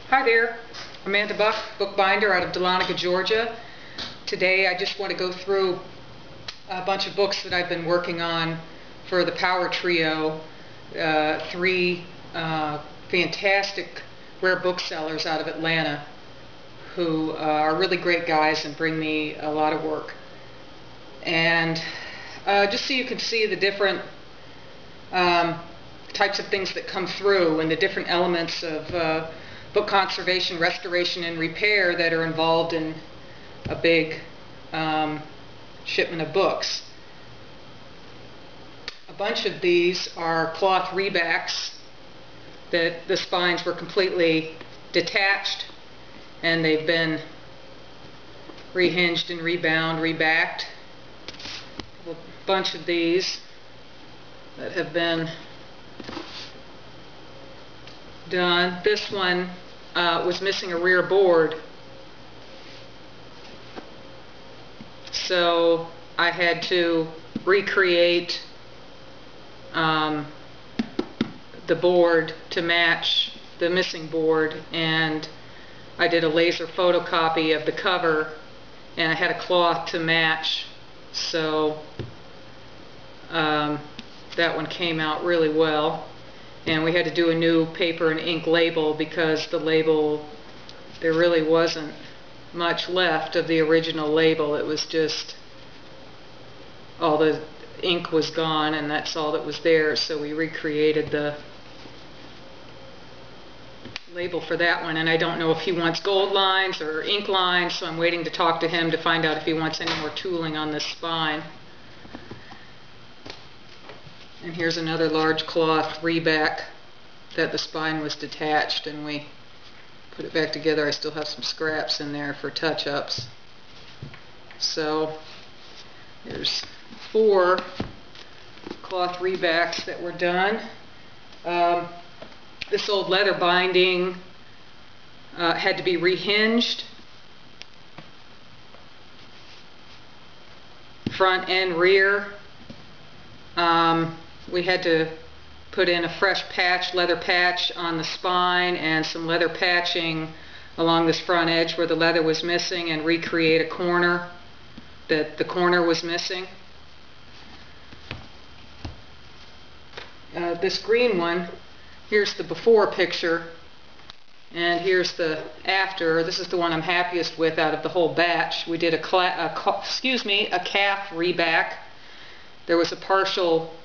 Hi there, Amanda Buck, bookbinder out of Dahlonega, Georgia. Today I just want to go through a bunch of books that I've been working on for the Power Trio, three fantastic Rare Booksellers out of Atlanta who are really great guys and bring me a lot of work. And just so you can see the different types of things that come through and the different elements of book conservation, restoration, and repair that are involved in a big shipment of books. A bunch of these are cloth rebacks that the spines were completely detached and they've been rehinged and rebound, rebacked. A bunch of these that have been done. This one was missing a rear board, so I had to recreate the board to match the missing board, and I did a laser photocopy of the cover, and I had a cloth to match, so that one came out really well. And we had to do a new paper and ink label because the label, there really wasn't much left of the original label. It was just all the ink was gone and that's all that was there, so we recreated the label for that one. And I don't know if he wants gold lines or ink lines, so I'm waiting to talk to him to find out if he wants any more tooling on this spine. And here's another large cloth reback that the spine was detached and we put it back together. I still have some scraps in there for touch-ups. So there's 4 cloth rebacks that were done. This old leather binding had to be rehinged, front and rear. We had to put in a fresh patch, leather patch on the spine and some leather patching along this front edge where the leather was missing, and recreate a corner that the corner was missing. This green one, here's the before picture and here's the after. This is the one I'm happiest with out of the whole batch. We did a calf reback. There was a partial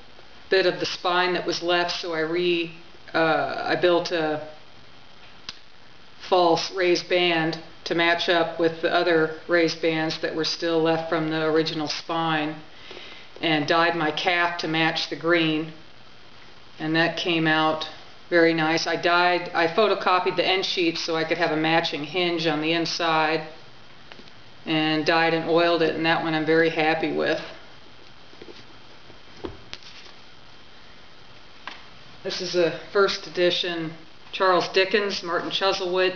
bit of the spine that was left, so I built a false raised band to match up with the other raised bands that were still left from the original spine, and dyed my calf to match the green, and that came out very nice. I photocopied the end sheets so I could have a matching hinge on the inside, and dyed and oiled it, and that one I'm very happy with. This is a first edition Charles Dickens, Martin Chuzzlewit.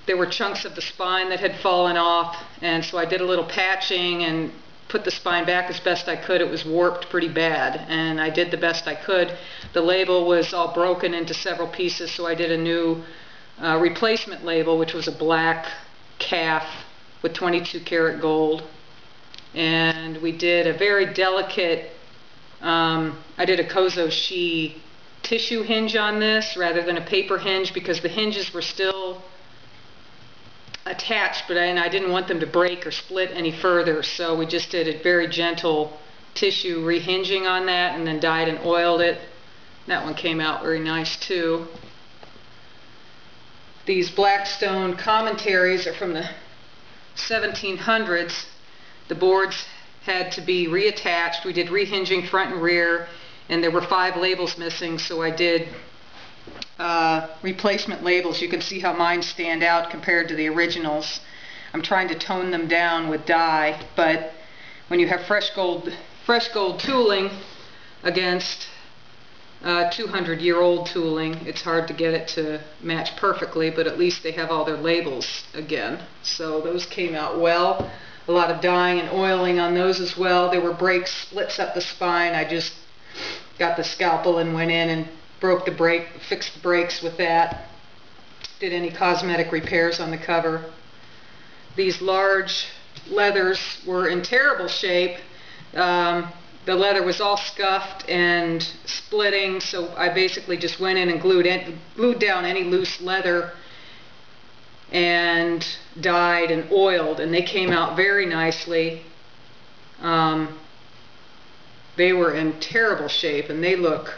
There were chunks of the spine that had fallen off, and so I did a little patching and put the spine back as best I could. It was warped pretty bad, and I did the best I could. The label was all broken into several pieces, so I did a new replacement label, which was a black calf with 22 karat gold. And we did a very delicate, I did a Kozo tissue hinge on this rather than a paper hinge because the hinges were still attached, but I didn't want them to break or split any further, so we just did a very gentle tissue rehinging on that and then dyed and oiled it. That one came out very nice too. These Blackstone commentaries are from the 1700s. The boards had to be reattached. We did rehinging front and rear, and there were 5 labels missing, so I did replacement labels. You can see how mine stand out compared to the originals. I'm trying to tone them down with dye, but when you have fresh gold tooling against 200-year-old tooling, it's hard to get it to match perfectly, but at least they have all their labels again. So those came out well. A lot of dyeing and oiling on those as well. There were breaks, splits up the spine. I just got the scalpel and went in and broke the brake, fixed the brakes with that. did any cosmetic repairs on the cover. These large leathers were in terrible shape. The leather was all scuffed and splitting, so I basically just went in and glued down any loose leather and dyed and oiled, and they came out very nicely. They were in terrible shape, and they look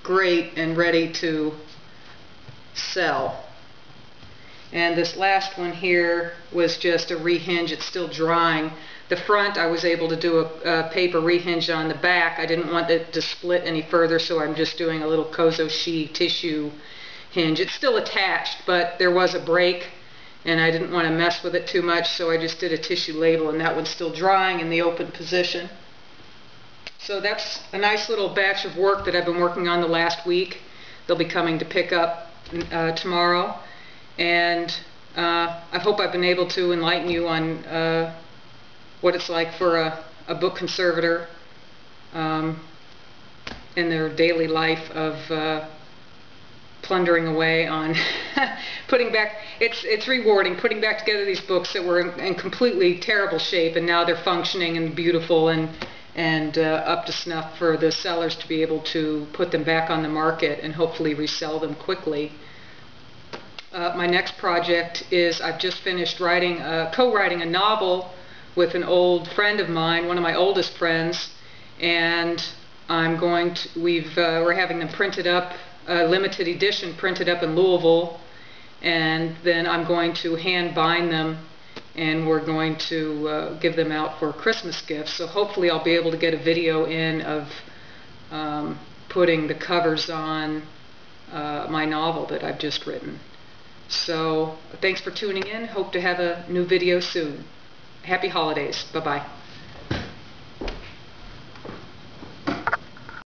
great and ready to sell. And this last one here was just a rehinge. It's still drying. The front I was able to do a paper rehinge on. The back I didn't want it to split any further, so I'm just doing a little kozoshi tissue hinge. It's still attached, but there was a break and I didn't want to mess with it too much, so I just did a tissue label, and that one's still drying in the open position. So that's a nice little batch of work that I've been working on the last week. They'll be coming to pick up tomorrow, and I hope I've been able to enlighten you on what it's like for a book conservator in their daily life of plundering away on putting back. It's rewarding putting back together these books that were in completely terrible shape, and now they're functioning and beautiful and up to snuff for the sellers to be able to put them back on the market and hopefully resell them quickly. My next project is I've just finished co-writing a novel with an old friend of mine, one of my oldest friends, and we're having them printed up, limited edition printed up in Louisville, and then I'm going to hand bind them, and we're going to give them out for Christmas gifts. So hopefully I'll be able to get a video in of putting the covers on my novel that I've just written. So thanks for tuning in. Hope to have a new video soon. Happy holidays. Bye-bye.